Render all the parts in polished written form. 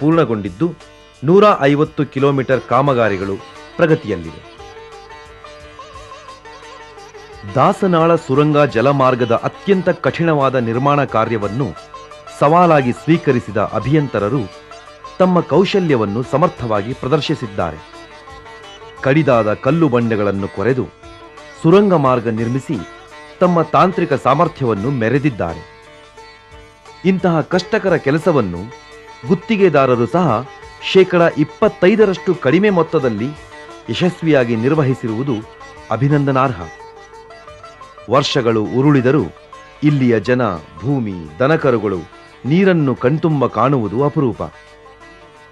ಪೂರ್ಣಗೊಂಡಿದ್ದು 150 ಕಿಲೋಮೀಟರ್ ಕಾಮಗಾರಿಗಳು ಪ್ರಗತಿಯಲ್ಲಿವೆ. ದಾಸನಾಳ ಸುರಂಗ ಜಲಮಾರ್ಗದ ಅತ್ಯಂತ ಕಠಿಣವಾದ ನಿರ್ಮಾಣ ಕಾರ್ಯವನ್ನು ಸವಾಲಾಗಿ ಸ್ವೀಕರಿಸಿದ ಅಭಿಯಂತರರು ತಮ್ಮ ಕೌಶಲ್ಯವನ್ನು ಸಮರ್ಥವಾಗಿ ಪ್ರದರ್ಶಿಸಿದ್ದಾರೆ. ಕಡಿದಾದ ಕಲ್ಲು ಬಂಡೆಗಳನ್ನು ಕೊರೆದು ಸುರಂಗ ಮಾರ್ಗ ನಿರ್ಮಿಸಿ ತಮ್ಮ ತಾಂತ್ರಿಕ ಸಾಮರ್ಥ್ಯವನ್ನು ಮೆರೆದಿದ್ದಾರೆ. ಇಂತಹ ಕಷ್ಟಕರ ಕೆಲಸವನ್ನು ಗುತ್ತಿಗೆದಾರರು ಸಹ 25% ಕಡಿಮೆ ಮೊತ್ತದಲ್ಲಿ ಯಶಸ್ವಿಯಾಗಿ ನಿರ್ವಹಿಸಿರುವುದು ಅಭಿನಂದನಾರ್ಹ. ವರ್ಷಗಳು ಉರುಳಿದರೂ ಇಲ್ಲಿಯ ಜನ, ಭೂಮಿ, ದನಕರುಗಳು ನೀರನ್ನು ಕಣ್ತುಂಬ ಕಾಣುವುದು ಅಪರೂಪ.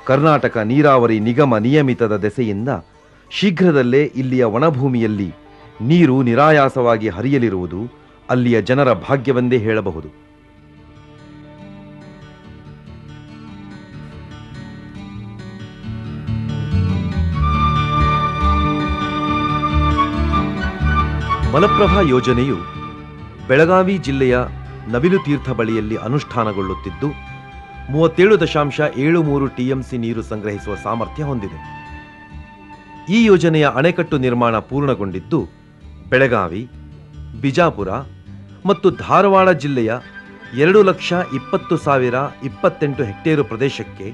ಕರ್ನಾಟಕ ನೀರಾವರಿ ನಿಗಮ ನಿಯಮಿತದ ದೆಸೆಯಿಂದ ಶೀಘ್ರದಲ್ಲೇ ಇಲ್ಲಿಯ ಒಣಭೂಮಿಯಲ್ಲಿ ನೀರು ನಿರಾಯಾಸವಾಗಿ ಹರಿಯಲಿರುವುದು ಅಲ್ಲಿಯ ಜನರ ಭಾಗ್ಯವೆಂದೇ ಹೇಳಬಹುದು. ಮಲಪ್ರಭಾ ಯೋಜನೆಯು ಬೆಳಗಾವಿ ಜಿಲ್ಲೆಯ ನವಿಲುತೀರ್ಥ ಬಳಿಯಲ್ಲಿ ಅನುಷ್ಠಾನಗೊಳ್ಳುತ್ತಿದ್ದು 37.73 ಟಿಎಂಸಿ ನೀರು ಸಂಗ್ರಹಿಸುವ ಸಾಮರ್ಥ್ಯ ಹೊಂದಿದೆ. ಈ ಯೋಜನೆಯ ಅಣೆಕಟ್ಟು ನಿರ್ಮಾಣ ಪೂರ್ಣಗೊಂಡಿದ್ದು ಬೆಳಗಾವಿ, ಬಿಜಾಪುರ ಮತ್ತು ಧಾರವಾಡ ಜಿಲ್ಲೆಯ 2,20,028 ಹೆಕ್ಟೇರು ಪ್ರದೇಶಕ್ಕೆ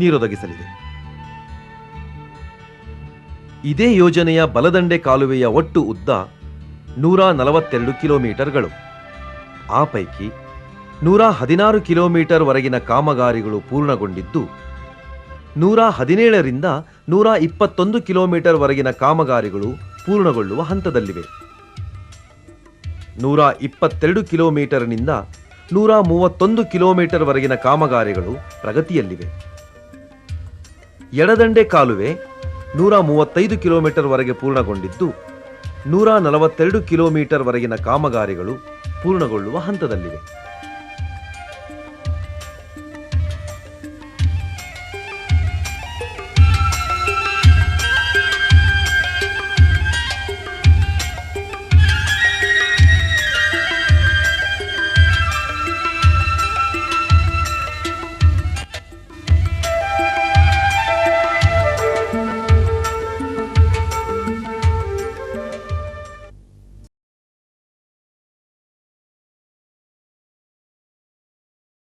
ನೀರೊದಗಿಸಲಿದೆ. ಇದೇ ಯೋಜನೆಯ ಬಲದಂಡೆ ಕಾಲುವೆಯ ಒಟ್ಟು ಉದ್ದ 142 ಕಿಲೋಮೀಟರ್ಗಳು. ಆ ಪೈಕಿ 116 ಕಿಲೋಮೀಟರ್ ವರೆಗಿನ ಕಾಮಗಾರಿಗಳು ಪೂರ್ಣಗೊಂಡಿದ್ದು 117ರಿಂದ 121 ಕಿಲೋಮೀಟರ್ ವರೆಗಿನ ಕಾಮಗಾರಿಗಳು ಪೂರ್ಣಗೊಳ್ಳುವ ಹಂತದಲ್ಲಿವೆ. 122 ಕಿಲೋಮೀಟರ್ನಿಂದ 131 ಕಿಲೋಮೀಟರ್ ವರೆಗಿನ ಕಾಮಗಾರಿಗಳು ಪ್ರಗತಿಯಲ್ಲಿವೆ. ಎಡದಂಡೆ ಕಾಲುವೆ 135 ಕಿಲೋಮೀಟರ್ ವರೆಗೆ ಪೂರ್ಣಗೊಂಡಿದ್ದು 142 ಕಿಲೋಮೀಟರ್ ವರೆಗಿನ ಕಾಮಗಾರಿಗಳು ಪೂರ್ಣಗೊಳ್ಳುವ ಹಂತದಲ್ಲಿವೆ.